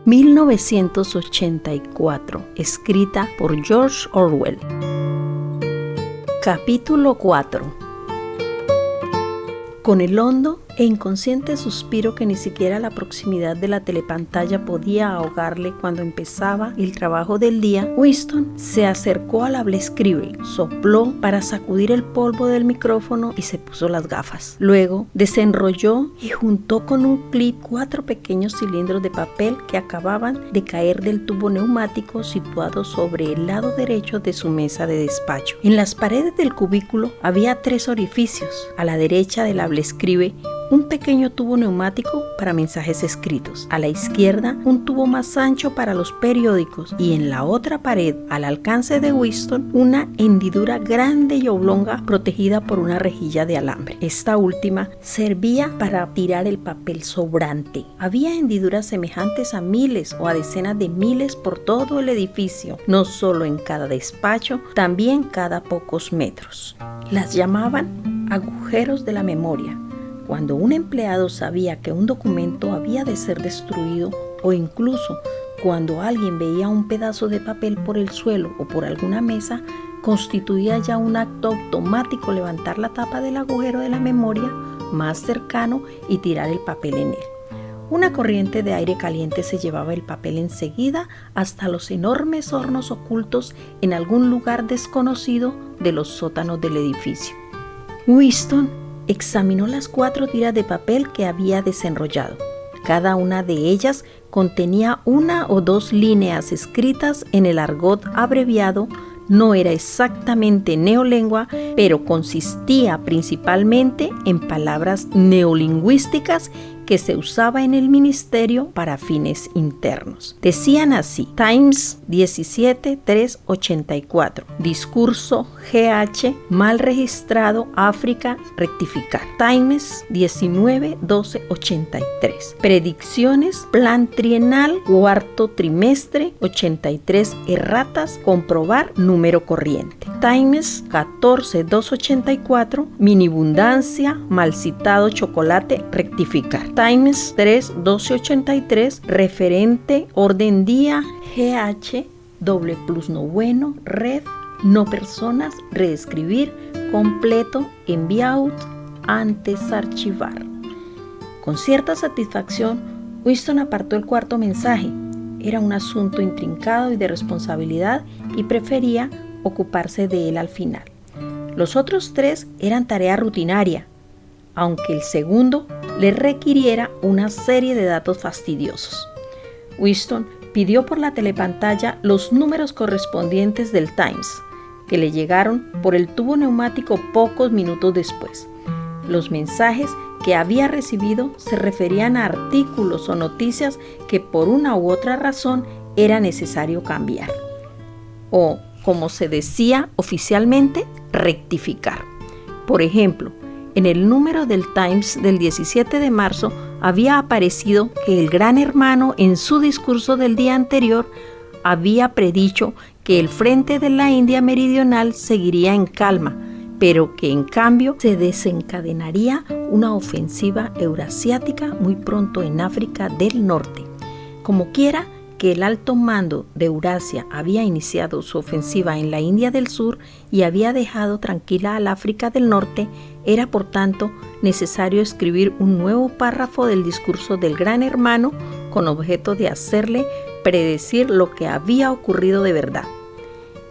1984, escrita por George Orwell. Capítulo 4. Con el hondo e inconsciente suspiro que ni siquiera la proximidad de la telepantalla podía ahogarle cuando empezaba el trabajo del día, Winston se acercó al hablaescribe, sopló para sacudir el polvo del micrófono y se puso las gafas. Luego desenrolló y juntó con un clip 4 pequeños cilindros de papel que acababan de caer del tubo neumático situado sobre el lado derecho de su mesa de despacho. En las paredes del cubículo había 3 orificios. A la derecha del hablaescribe, un pequeño tubo neumático para mensajes escritos. A la izquierda, un tubo más ancho para los periódicos. Y en la otra pared, al alcance de Winston, una hendidura grande y oblonga protegida por una rejilla de alambre. Esta última servía para tirar el papel sobrante. Había hendiduras semejantes a miles o a decenas de miles por todo el edificio, no solo en cada despacho, también cada pocos metros. Las llamaban agujeros de la memoria. Cuando un empleado sabía que un documento había de ser destruido, o incluso cuando alguien veía un pedazo de papel por el suelo o por alguna mesa, constituía ya un acto automático levantar la tapa del agujero de la memoria más cercano y tirar el papel en él. Una corriente de aire caliente se llevaba el papel enseguida hasta los enormes hornos ocultos en algún lugar desconocido de los sótanos del edificio. Winston examinó las 4 tiras de papel que había desenrollado. Cada una de ellas contenía 1 o 2 líneas escritas en el argot abreviado. No era exactamente neolengua, pero consistía principalmente en palabras neolingüísticas que se usaba en el ministerio para fines internos. Decían así: Times 17-384, discurso GH mal registrado, África, rectificar. Times 19-1283, predicciones, plan trienal, 4º trimestre, 83 erratas, comprobar número corriente. Times 14-284, minibundancia, mal citado chocolate, rectificar. Times 3-1283, referente, orden día, GH, doble plus noveno, red, no personas, reescribir, completo, enviado, antes archivar. Con cierta satisfacción, Winston apartó el 4º mensaje. Era un asunto intrincado y de responsabilidad y prefería ocuparse de él al final. Los otros 3 eran tarea rutinaria, aunque el segundo le requiriera una serie de datos fastidiosos. Winston pidió por la telepantalla los números correspondientes del Times, que le llegaron por el tubo neumático pocos minutos después. Los mensajes que había recibido se referían a artículos o noticias que por una u otra razón era necesario cambiar, o, como se decía oficialmente, rectificar. Por ejemplo, en el número del Times del 17 de marzo había aparecido que el Gran Hermano en su discurso del día anterior había predicho que el frente de la India meridional seguiría en calma, pero que en cambio se desencadenaría una ofensiva eurasiática muy pronto en África del Norte. Como quiera que el alto mando de Eurasia había iniciado su ofensiva en la India del Sur y había dejado tranquila al África del Norte, era por tanto necesario escribir un nuevo párrafo del discurso del Gran Hermano con objeto de hacerle predecir lo que había ocurrido de verdad.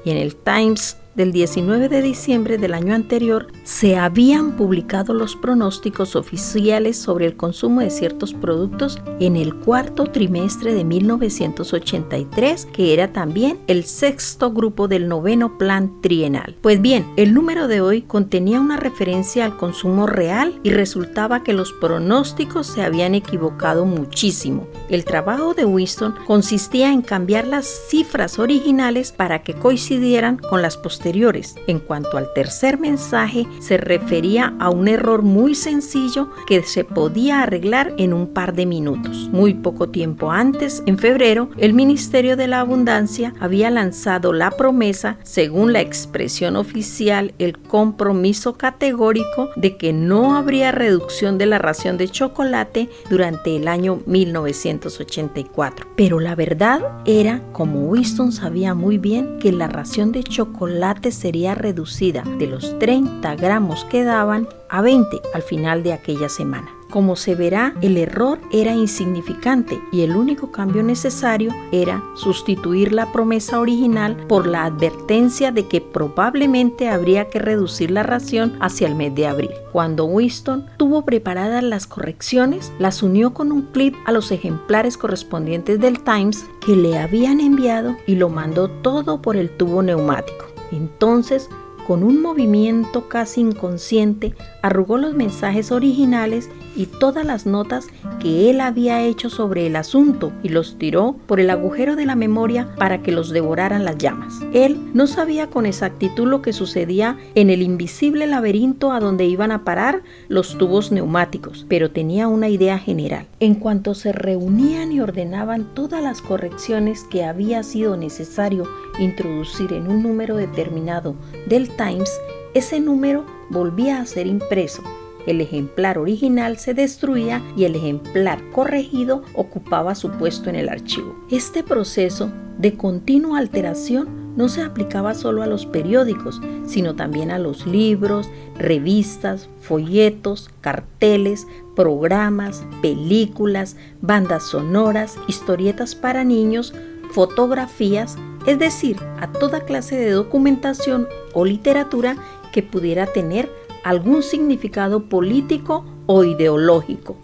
Y en el Times del 19 de diciembre del año anterior se habían publicado los pronósticos oficiales sobre el consumo de ciertos productos en el 4º trimestre de 1983, que era también el 6º grupo del 9º plan trienal. Pues bien, el número de hoy contenía una referencia al consumo real y resultaba que los pronósticos se habían equivocado muchísimo. El trabajo de Winston consistía en cambiar las cifras originales para que coincidieran con las posteriores posteriores. En cuanto al tercer mensaje, se refería a un error muy sencillo que se podía arreglar en un par de minutos. Muy poco tiempo antes, en febrero, el Ministerio de la Abundancia había lanzado la promesa, según la expresión oficial, el compromiso categórico de que no habría reducción de la ración de chocolate durante el año 1984. Pero la verdad era, como Winston sabía muy bien, que la ración de chocolate sería reducida de los 30 gramos que daban a 20 al final de aquella semana. Como se verá, el error era insignificante y el único cambio necesario era sustituir la promesa original por la advertencia de que probablemente habría que reducir la ración hacia el mes de abril. Cuando Winston tuvo preparadas las correcciones, las unió con un clip a los ejemplares correspondientes del Times que le habían enviado y lo mandó todo por el tubo neumático. Entonces, con un movimiento casi inconsciente, arrugó los mensajes originales y todas las notas que él había hecho sobre el asunto y los tiró por el agujero de la memoria para que los devoraran las llamas. Él no sabía con exactitud lo que sucedía en el invisible laberinto a donde iban a parar los tubos neumáticos, pero tenía una idea general. En cuanto se reunían y ordenaban todas las correcciones que había sido necesario introducir en un número determinado del Times, ese número volvía a ser impreso. El ejemplar original se destruía y el ejemplar corregido ocupaba su puesto en el archivo. Este proceso de continua alteración no se aplicaba solo a los periódicos, sino también a los libros, revistas, folletos, carteles, programas, películas, bandas sonoras, historietas para niños, fotografías, es decir, a toda clase de documentación o literatura que pudiera tener algún significado político o ideológico.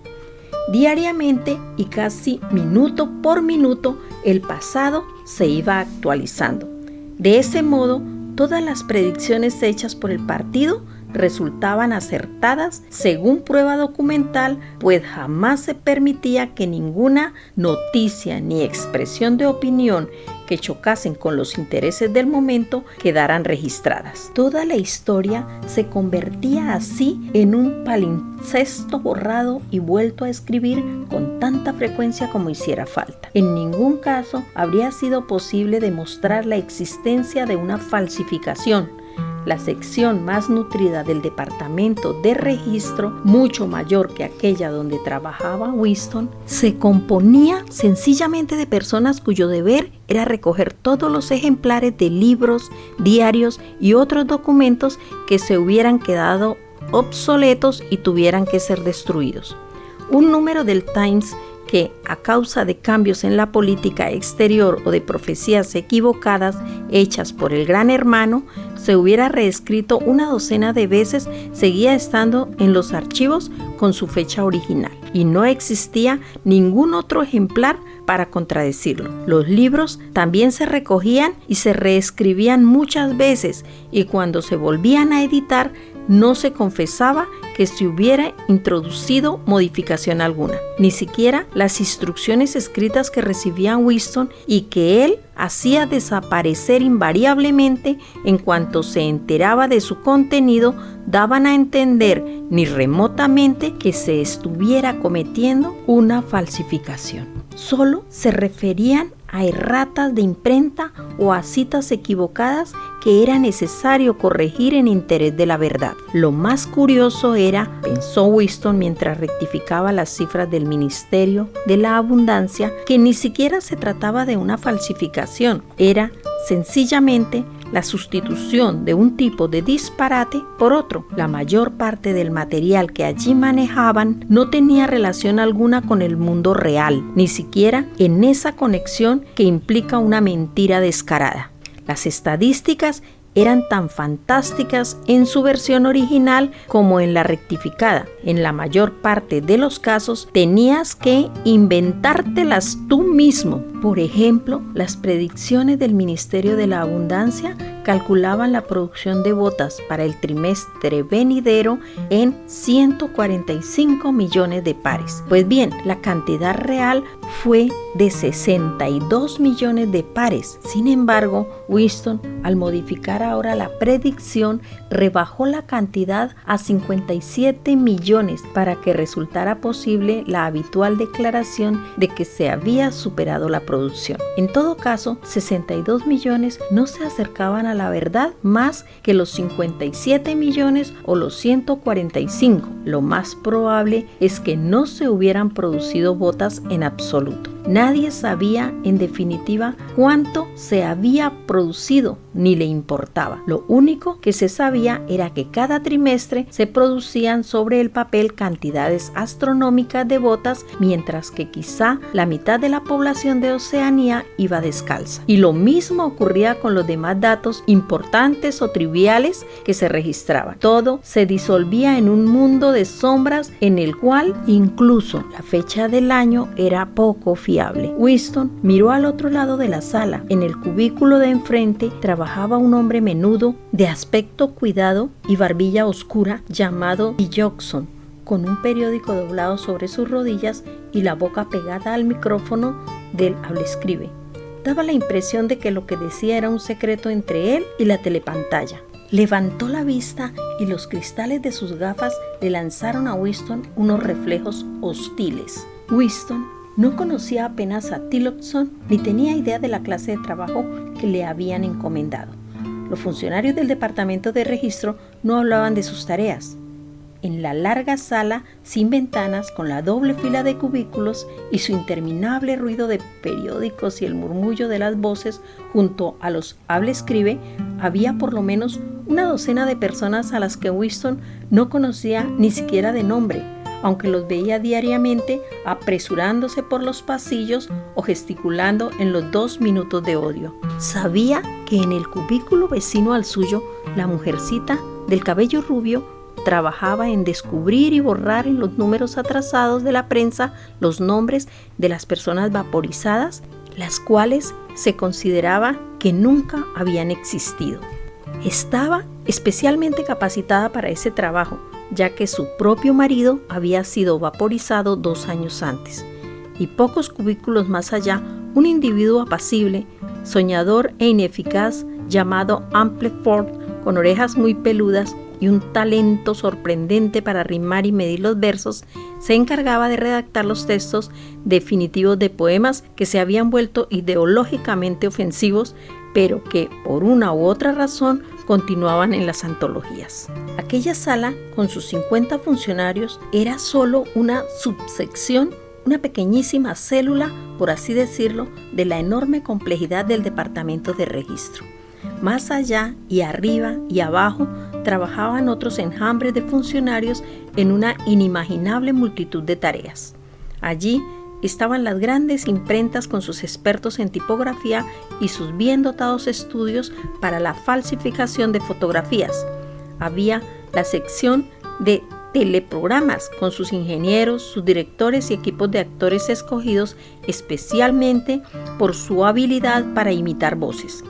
Diariamente y casi minuto por minuto, el pasado se iba actualizando. De ese modo, todas las predicciones hechas por el partido resultaban acertadas según prueba documental, pues jamás se permitía que ninguna noticia ni expresión de opinión que chocasen con los intereses del momento quedaran registradas. Toda la historia se convertía así en un palincesto borrado y vuelto a escribir con tanta frecuencia como hiciera falta. En ningún caso habría sido posible demostrar la existencia de una falsificación. La sección más nutrida del departamento de registro, mucho mayor que aquella donde trabajaba Winston, se componía sencillamente de personas cuyo deber era recoger todos los ejemplares de libros, diarios y otros documentos que se hubieran quedado obsoletos y tuvieran que ser destruidos. Un número del Times que, a causa de cambios en la política exterior o de profecías equivocadas hechas por el Gran Hermano, se hubiera reescrito una docena de veces, seguía estando en los archivos con su fecha original y no existía ningún otro ejemplar para contradecirlo. Los libros también se recogían y se reescribían muchas veces y cuando se volvían a editar no se confesaba que se hubiera introducido modificación alguna, ni siquiera las instrucciones escritas que recibía Winston y que él hacía desaparecer invariablemente en cuanto se enteraba de su contenido, daban a entender ni remotamente que se estuviera cometiendo una falsificación. Solo se referían a erratas de imprenta o a citas equivocadas que era necesario corregir en interés de la verdad. Lo más curioso era, pensó Winston mientras rectificaba las cifras del Ministerio de la Abundancia, que ni siquiera se trataba de una falsificación, era sencillamente la sustitución de un tipo de disparate por otro. La mayor parte del material que allí manejaban no tenía relación alguna con el mundo real, ni siquiera en esa conexión que implica una mentira descarada. Las estadísticas eran tan fantásticas en su versión original como en la rectificada. En la mayor parte de los casos tenías que inventártelas tú mismo. Por ejemplo, las predicciones del Ministerio de la Abundancia calculaban la producción de botas para el trimestre venidero en 145 millones de pares. Pues bien, la cantidad real fue de 62 millones de pares. Sin embargo, Whiston, al modificar ahora la predicción, rebajó la cantidad a 57 millones para que resultara posible la habitual declaración de que se había superado la producción. En todo caso, 62 millones no se acercaban a la verdad más que los 57 millones o los 145. Lo más probable es que no se hubieran producido botas en absoluto. Nadie sabía, en definitiva, cuánto se había producido, ni le importaba. Lo único que se sabía era que cada trimestre se producían sobre el papel cantidades astronómicas de botas, mientras que quizá la mitad de la población de Oceanía iba descalza. Y lo mismo ocurría con los demás datos importantes o triviales que se registraban. Todo se disolvía en un mundo de sombras en el cual incluso la fecha del año era poco fiable. Whiston miró al otro lado de la sala. En el cubículo de enfrente trabajaba un hombre menudo, de aspecto cuidado y barbilla oscura, llamado Jackson, con un periódico doblado sobre sus rodillas y la boca pegada al micrófono del hablaescribe. Daba la impresión de que lo que decía era un secreto entre él y la telepantalla. Levantó la vista y los cristales de sus gafas le lanzaron a Whiston unos reflejos hostiles. Whiston no conocía apenas a Tillotson ni tenía idea de la clase de trabajo que le habían encomendado. Los funcionarios del departamento de registro no hablaban de sus tareas. En la larga sala, sin ventanas, con la doble fila de cubículos y su interminable ruido de periódicos y el murmullo de las voces junto a los hablaescribe, había por lo menos una docena de personas a las que Whiston no conocía ni siquiera de nombre, aunque los veía diariamente apresurándose por los pasillos o gesticulando en los 2 minutos de odio. Sabía que en el cubículo vecino al suyo, la mujercita del cabello rubio trabajaba en descubrir y borrar en los números atrasados de la prensa los nombres de las personas vaporizadas, las cuales se consideraba que nunca habían existido. Estaba especialmente capacitada para ese trabajo, ya que su propio marido había sido vaporizado 2 años antes. Y pocos cubículos más allá, un individuo apacible, soñador e ineficaz llamado Ampleford, con orejas muy peludas y un talento sorprendente para rimar y medir los versos, se encargaba de redactar los textos definitivos de poemas que se habían vuelto ideológicamente ofensivos, pero que por una u otra razón continuaban en las antologías. Aquella sala, con sus 50 funcionarios, era solo una subsección, una pequeñísima célula, por así decirlo, de la enorme complejidad del departamento de registro. Más allá y arriba y abajo trabajaban otros enjambres de funcionarios en una inimaginable multitud de tareas. Allí estaban las grandes imprentas con sus expertos en tipografía y sus bien dotados estudios para la falsificación de fotografías. Había la sección de teleprogramas con sus ingenieros, sus directores y equipos de actores escogidos especialmente por su habilidad para imitar voces.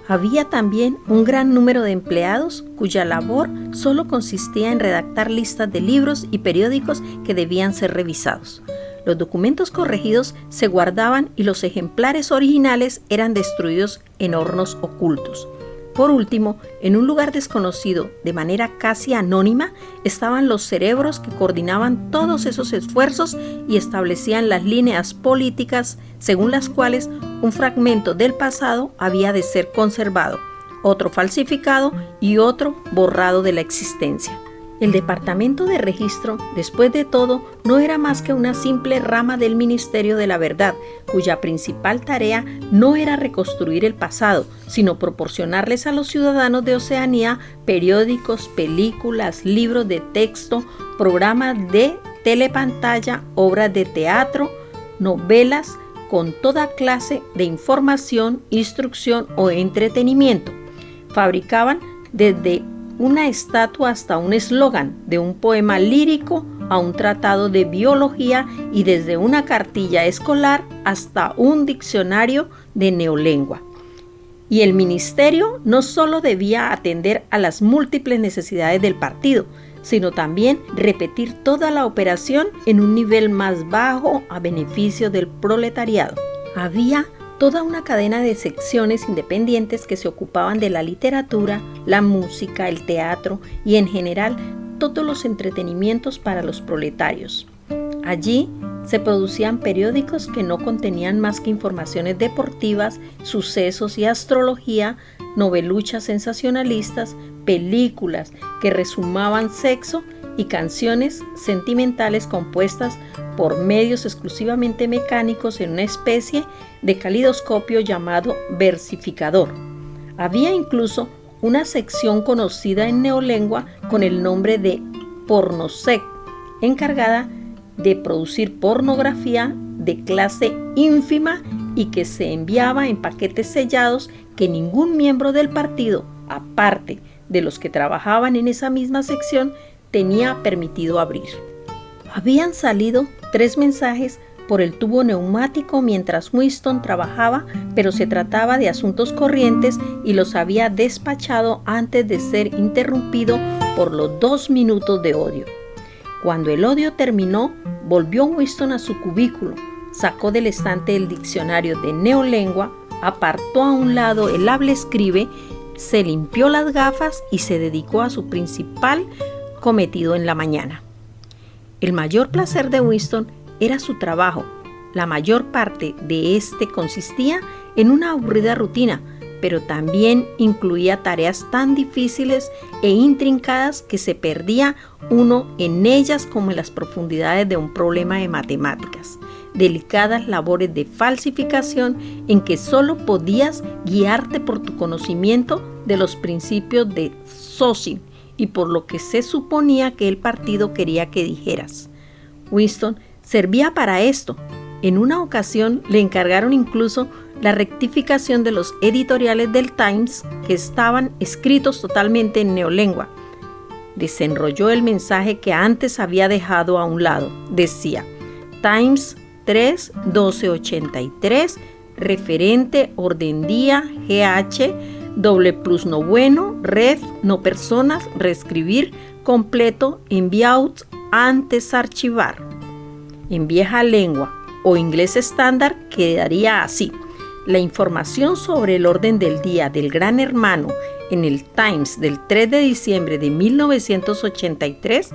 Había también un gran número de empleados cuya labor solo consistía en redactar listas de libros y periódicos que debían ser revisados. Los documentos corregidos se guardaban y los ejemplares originales eran destruidos en hornos ocultos. Por último, en un lugar desconocido, de manera casi anónima, estaban los cerebros que coordinaban todos esos esfuerzos y establecían las líneas políticas según las cuales un fragmento del pasado había de ser conservado, otro falsificado y otro borrado de la existencia. El departamento de registro, después de todo, no era más que una simple rama del Ministerio de la Verdad, cuya principal tarea no era reconstruir el pasado, sino proporcionarles a los ciudadanos de Oceanía periódicos, películas, libros de texto, programas de telepantalla, obras de teatro, novelas, con toda clase de información, instrucción o entretenimiento. Fabricaban desde una estatua hasta un eslogan, de un poema lírico a un tratado de biología y desde una cartilla escolar hasta un diccionario de neolengua. Y el ministerio no solo debía atender a las múltiples necesidades del partido, sino también repetir toda la operación en un nivel más bajo a beneficio del proletariado. Había toda una cadena de secciones independientes que se ocupaban de la literatura, la música, el teatro y en general todos los entretenimientos para los proletarios. Allí se producían periódicos que no contenían más que informaciones deportivas, sucesos y astrología, noveluchas sensacionalistas, películas que resumaban sexo y canciones sentimentales compuestas por medios exclusivamente mecánicos en una especie de calidoscopio llamado versificador. Había incluso una sección conocida en neolengua con el nombre de Pornosec, encargada de producir pornografía de clase ínfima y que se enviaba en paquetes sellados que ningún miembro del partido, aparte de los que trabajaban en esa misma sección, tenía permitido abrir. Habían salido 3 mensajes por el tubo neumático mientras Winston trabajaba, pero se trataba de asuntos corrientes y los había despachado antes de ser interrumpido por los 2 minutos de odio. Cuando el odio terminó, volvió Winston a su cubículo, sacó del estante el diccionario de neolengua, apartó a un lado el hable-escribe, se limpió las gafas y se dedicó a su principal cometido en la mañana. El mayor placer de Winston era su trabajo. La mayor parte de este consistía en una aburrida rutina, pero también incluía tareas tan difíciles e intrincadas que se perdía uno en ellas como en las profundidades de un problema de matemáticas. Delicadas labores de falsificación en que solo podías guiarte por tu conocimiento de los principios de Socin y por lo que se suponía que el partido quería que dijeras. Winston servía para esto. En una ocasión le encargaron incluso la rectificación de los editoriales del Times que estaban escritos totalmente en neolengua. Desenrolló el mensaje que antes había dejado a un lado. Decía: Times 3, 1283, referente, orden día, GH, doble plus noveno, ref, no personas, reescribir, completo, enviaut, antes archivar. En vieja lengua o inglés estándar quedaría así: la información sobre el orden del día del Gran Hermano en el Times del 3 de diciembre de 1983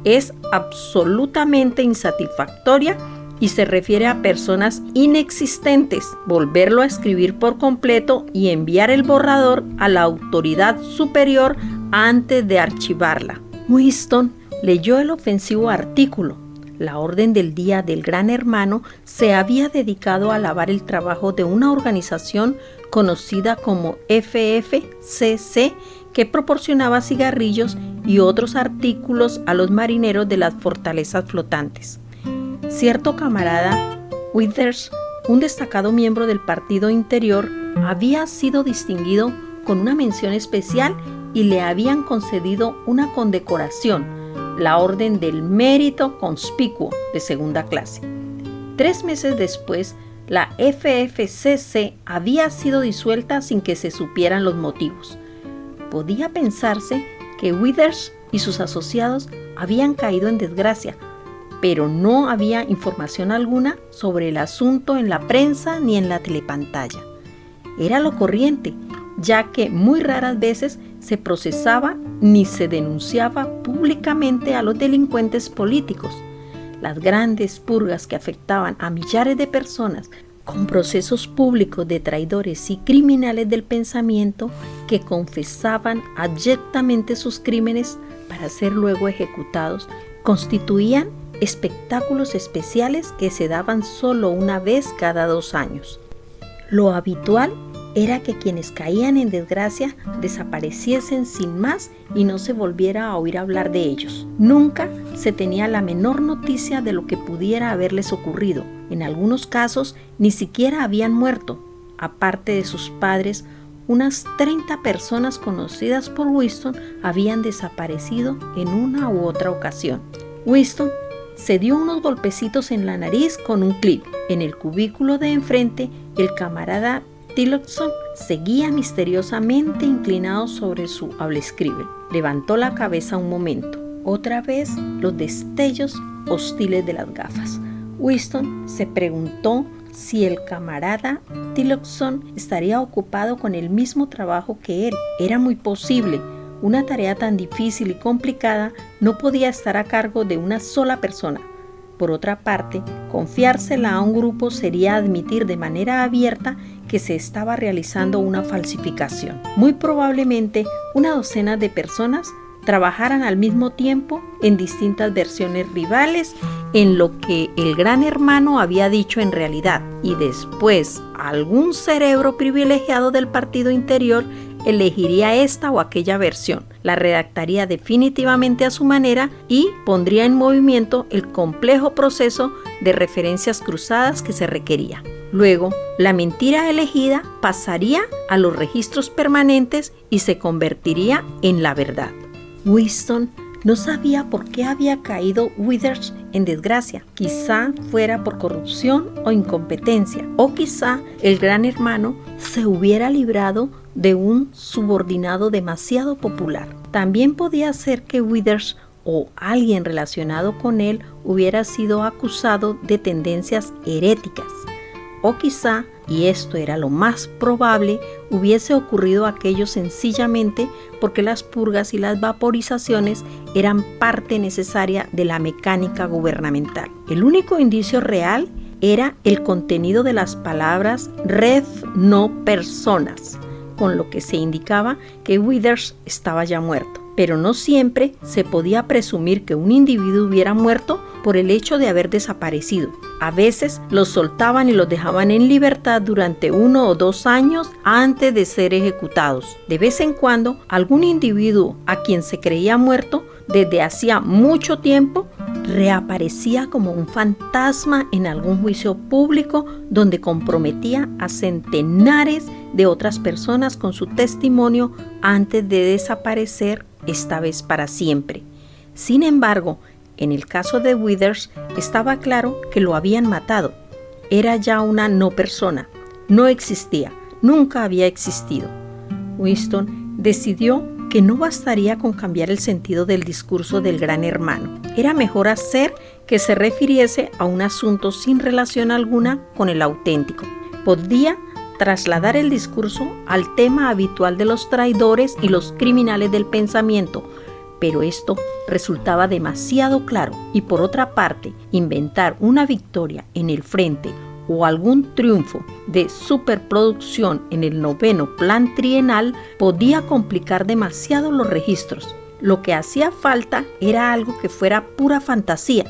es absolutamente insatisfactoria y se refiere a personas inexistentes. Volverlo a escribir por completo y enviar el borrador a la autoridad superior antes de archivarla. Winston leyó el ofensivo artículo. La orden del día del Gran Hermano se había dedicado a alabar el trabajo de una organización conocida como FFCC, que proporcionaba cigarrillos y otros artículos a los marineros de las fortalezas flotantes. Cierto camarada Withers, un destacado miembro del Partido Interior, había sido distinguido con una mención especial y le habían concedido una condecoración, la Orden del Mérito Conspicuo de segunda clase. 3 meses después, la FFCC había sido disuelta sin que se supieran los motivos. Podía pensarse que Withers y sus asociados habían caído en desgracia, pero no había información alguna sobre el asunto en la prensa ni en la telepantalla. Era lo corriente, ya que muy raras veces se procesaba ni se denunciaba públicamente a los delincuentes políticos. Las grandes purgas que afectaban a millares de personas con procesos públicos de traidores y criminales del pensamiento que confesaban abyectamente sus crímenes para ser luego ejecutados, constituían espectáculos especiales que se daban solo una vez cada 2 años. Lo habitual era que quienes caían en desgracia desapareciesen sin más y no se volviera a oír hablar de ellos. Nunca se tenía la menor noticia de lo que pudiera haberles ocurrido. En algunos casos ni siquiera habían muerto. Aparte de sus padres, unas 30 personas conocidas por Winston habían desaparecido en una u otra ocasión. Winston se dio unos golpecitos en la nariz con un clip. En el cubículo de enfrente, el camarada Tillotson seguía misteriosamente inclinado sobre su hablaescribe. Levantó la cabeza un momento. Otra vez los destellos hostiles de las gafas. Winston se preguntó si el camarada Tillotson estaría ocupado con el mismo trabajo que él. Era muy posible. Una tarea tan difícil y complicada no podía estar a cargo de una sola persona. Por otra parte, confiársela a un grupo sería admitir de manera abierta que se estaba realizando una falsificación. Muy probablemente una docena de personas trabajaran al mismo tiempo en distintas versiones rivales en lo que el Gran Hermano había dicho en realidad, y después algún cerebro privilegiado del partido interior elegiría esta o aquella versión, la redactaría definitivamente a su manera y pondría en movimiento el complejo proceso de referencias cruzadas que se requería. Luego, la mentira elegida pasaría a los registros permanentes y se convertiría en la verdad. Winston no sabía por qué había caído Withers en desgracia. Quizá fuera por corrupción o incompetencia, o quizá el Gran Hermano se hubiera librado de un subordinado demasiado popular. También podía ser que Withers o alguien relacionado con él hubiera sido acusado de tendencias heréticas. O quizá, y esto era lo más probable, hubiese ocurrido aquello sencillamente porque las purgas y las vaporizaciones eran parte necesaria de la mecánica gubernamental. El único indicio real era el contenido de las palabras "red no personas", con lo que se indicaba que Withers estaba ya muerto. Pero no siempre se podía presumir que un individuo hubiera muerto por el hecho de haber desaparecido. A veces los soltaban y los dejaban en libertad durante 1 o 2 años antes de ser ejecutados. De vez en cuando, algún individuo a quien se creía muerto desde hacía mucho tiempo reaparecía como un fantasma en algún juicio público donde comprometía a centenares de otras personas con su testimonio antes de desaparecer, esta vez para siempre. Sin embargo, en el caso de Withers estaba claro que lo habían matado. Era ya una no persona. No existía. Nunca había existido. Winston decidió que no bastaría con cambiar el sentido del discurso del Gran Hermano. Era mejor hacer que se refiriese a un asunto sin relación alguna con el auténtico. Podía trasladar el discurso al tema habitual de los traidores y los criminales del pensamiento, pero esto resultaba demasiado claro, y por otra parte, inventar una victoria en el frente o algún triunfo de superproducción en el 9º plan trienal podía complicar demasiado los registros. Lo que hacía falta era algo que fuera pura fantasía.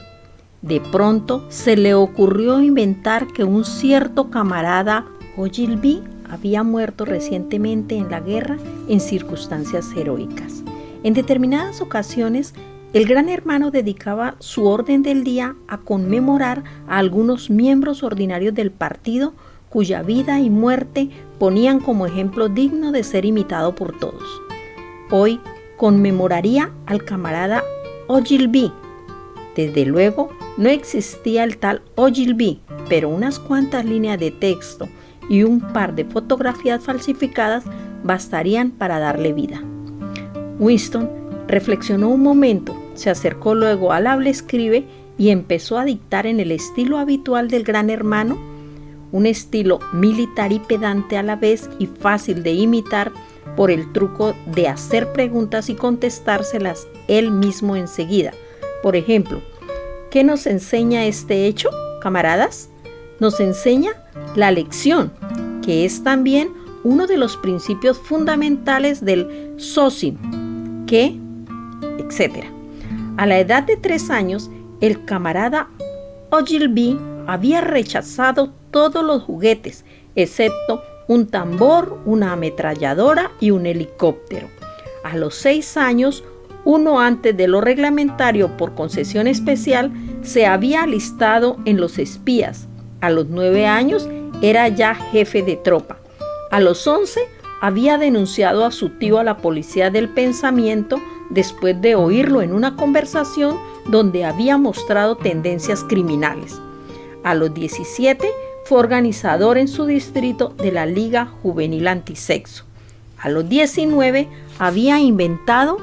De pronto se le ocurrió inventar que un cierto camarada Ogilvy había muerto recientemente en la guerra en circunstancias heroicas. En determinadas ocasiones, el Gran Hermano dedicaba su orden del día a conmemorar a algunos miembros ordinarios del partido cuya vida y muerte ponían como ejemplo digno de ser imitado por todos. Hoy conmemoraría al camarada Ogilvy. Desde luego, no existía el tal Ogilvy, pero unas cuantas líneas de texto y un par de fotografías falsificadas bastarían para darle vida. Winston reflexionó un momento, se acercó luego al hablaescribe y empezó a dictar en el estilo habitual del Gran Hermano, un estilo militar y pedante a la vez y fácil de imitar por el truco de hacer preguntas y contestárselas él mismo enseguida. Por ejemplo, ¿qué nos enseña este hecho, camaradas? Nos enseña la lección, que es también uno de los principios fundamentales del Socin, que, etc. A la edad de 3 años, el camarada Ogilvy había rechazado todos los juguetes, excepto un tambor, una ametralladora y un helicóptero. A los 6 años, uno antes de lo reglamentario por concesión especial, se había alistado en los espías. A los 9 años, era ya jefe de tropa. A los 11, había denunciado a su tío a la policía del pensamiento después de oírlo en una conversación donde había mostrado tendencias criminales. A los 17 fue organizador en su distrito de la Liga Juvenil Antisexo. A los 19 había inventado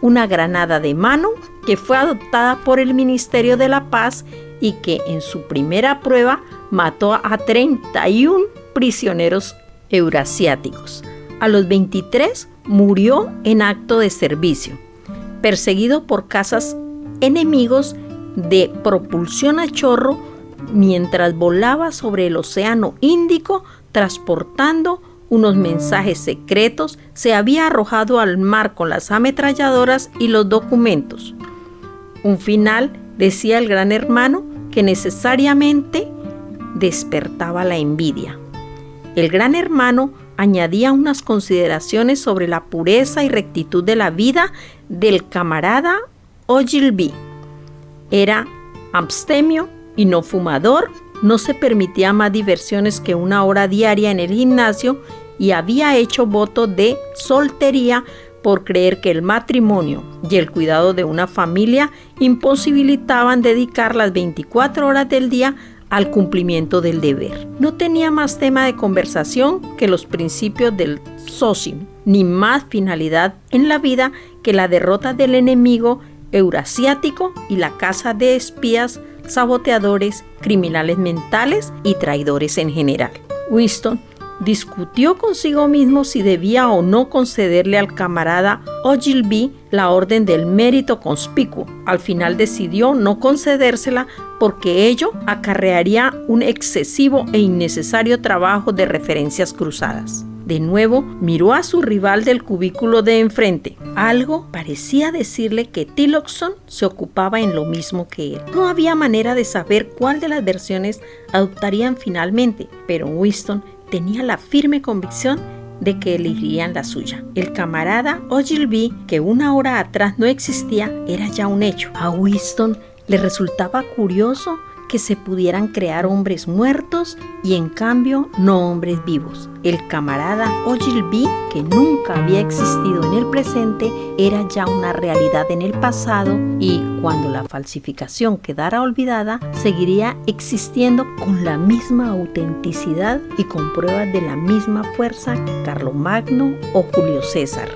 una granada de mano que fue adoptada por el Ministerio de la Paz y que en su primera prueba mató a 31 prisioneros eurasiáticos. A los 23 murió en acto de servicio, perseguido por cazas enemigos de propulsión a chorro mientras volaba sobre el Océano Índico transportando unos mensajes secretos. Se había arrojado al mar con las ametralladoras y los documentos. Un final, decía el Gran Hermano, que necesariamente despertaba la envidia. El Gran Hermano añadía unas consideraciones sobre la pureza y rectitud de la vida del camarada Ogilvy. Era abstemio y no fumador, no se permitía más diversiones que 1 hora diaria en el gimnasio y había hecho voto de soltería por creer que el matrimonio y el cuidado de una familia imposibilitaban dedicar las 24 horas del día al cumplimiento del deber. No tenía más tema de conversación que los principios del socium, ni más finalidad en la vida que la derrota del enemigo eurasiático y la caza de espías, saboteadores, criminales mentales y traidores en general. Winston discutió consigo mismo si debía o no concederle al camarada Ogilvy la orden del mérito conspicuo. Al final decidió no concedérsela porque ello acarrearía un excesivo e innecesario trabajo de referencias cruzadas. De nuevo miró a su rival del cubículo de enfrente. Algo parecía decirle que Tillotson se ocupaba en lo mismo que él. No había manera de saber cuál de las versiones adoptarían finalmente, pero Winston tenía la firme convicción de que elegirían la suya. El camarada Ogilvy, que 1 hora atrás no existía, era ya un hecho. A Winston le resultaba curioso que se pudieran crear hombres muertos y en cambio no hombres vivos. El camarada Ogilvy, que nunca había existido en el presente, era ya una realidad en el pasado y cuando la falsificación quedara olvidada, seguiría existiendo con la misma autenticidad y con pruebas de la misma fuerza que Carlomagno o Julio César.